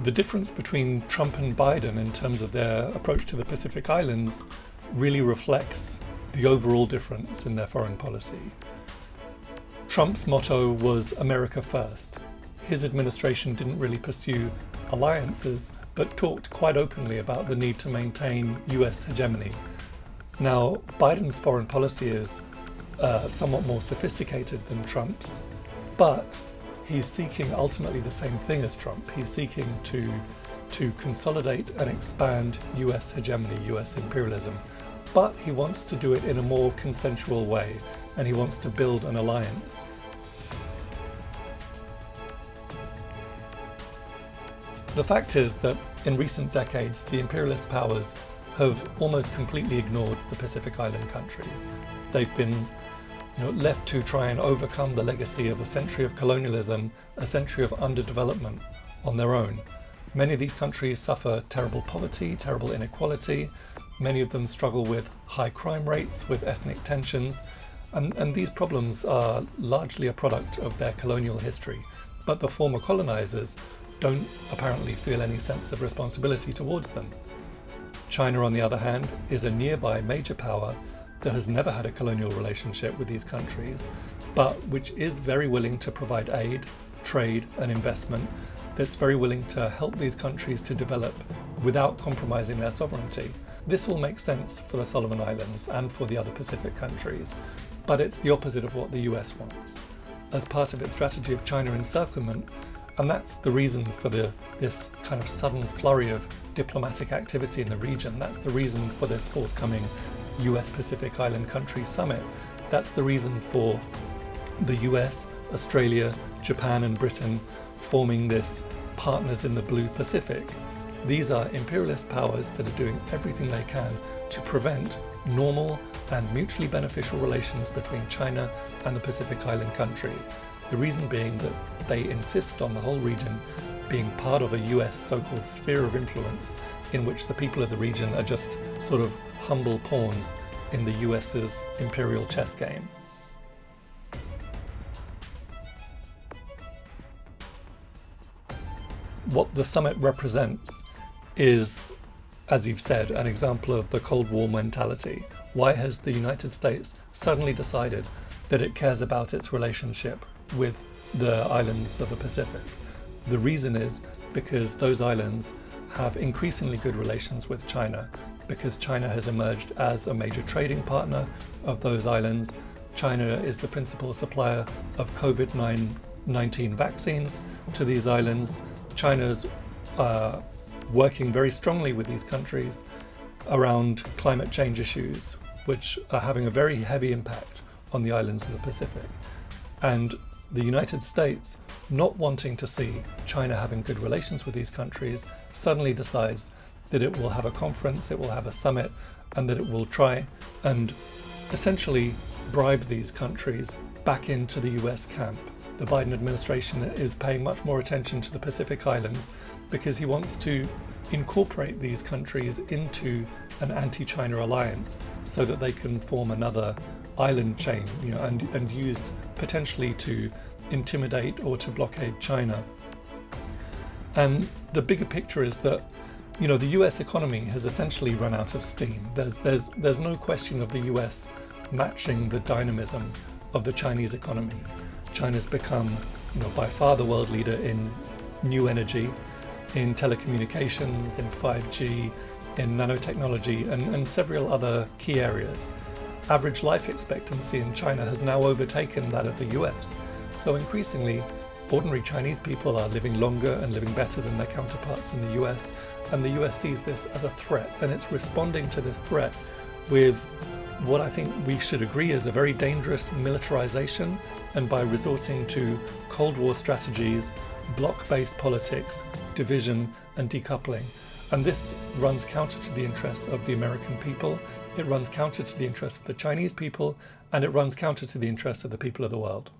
The difference between Trump and Biden in terms of their approach to the Pacific Islands really reflects the overall difference in their foreign policy. Trump's motto was America first. His administration didn't really pursue alliances, but talked quite openly about the need to maintain US hegemony. Now, Biden's foreign policy is somewhat more sophisticated than Trump's, but he's seeking ultimately the same thing as Trump. He's seeking to consolidate and expand US hegemony, US imperialism, but he wants to do it in a more consensual way, and he wants to build an alliance. The fact is that in recent decades, the imperialist powers have almost completely ignored the Pacific Island countries. They've been left to try and overcome the legacy of a century of colonialism, a century of underdevelopment on their own. Many of these countries suffer terrible poverty, terrible inequality. Many of them struggle with high crime rates, with ethnic tensions, and these problems are largely a product of their colonial history. But the former colonizers don't apparently feel any sense of responsibility towards them. China, on the other hand, is a nearby major power that has never had a colonial relationship with these countries, but which is very willing to provide aid, trade, and investment, that's very willing to help these countries to develop without compromising their sovereignty. This will make sense for the Solomon Islands and for the other Pacific countries, but it's the opposite of what the US wants. As part of its strategy of China encirclement, and that's the reason for this kind of sudden flurry of diplomatic activity in the region. That's the reason for this forthcoming US Pacific Island Countries Summit. That's the reason for the US, Australia, Japan and Britain forming this Partners in the Blue Pacific. These are imperialist powers that are doing everything they can to prevent normal and mutually beneficial relations between China and the Pacific Island countries. The reason being that they insist on the whole region being part of a US so-called sphere of influence in which the people of the region are just sort of humble pawns in the US's imperial chess game. What the summit represents is, as you've said, an example of the Cold War mentality. Why has the United States suddenly decided that it cares about its relationship with the islands of the Pacific? The reason is because those islands have increasingly good relations with China, because China has emerged as a major trading partner of those islands. China is the principal supplier of COVID-19 vaccines to these islands. China's working very strongly with these countries around climate change issues, which are having a very heavy impact on the islands of the Pacific. And the United States, not wanting to see China having good relations with these countries, suddenly decides that it will have a conference, it will have a summit, and that it will try and essentially bribe these countries back into the US camp. The Biden administration is paying much more attention to the Pacific Islands because he wants to incorporate these countries into an anti-China alliance so that they can form another island chain, and used potentially to intimidate or to blockade China. And the bigger picture is that the US economy has essentially run out of steam. There's no question of the US matching the dynamism of the Chinese economy. China's become, by far the world leader in new energy, in telecommunications, in 5G, in nanotechnology, and several other key areas. Average life expectancy in China has now overtaken that of the US. So increasingly, ordinary Chinese people are living longer and living better than their counterparts in the US, and the US sees this as a threat, and it's responding to this threat with what I think we should agree is a very dangerous militarization, and by resorting to Cold War strategies, bloc-based politics, division and decoupling. And this runs counter to the interests of the American people, it runs counter to the interests of the Chinese people, and it runs counter to the interests of the people of the world.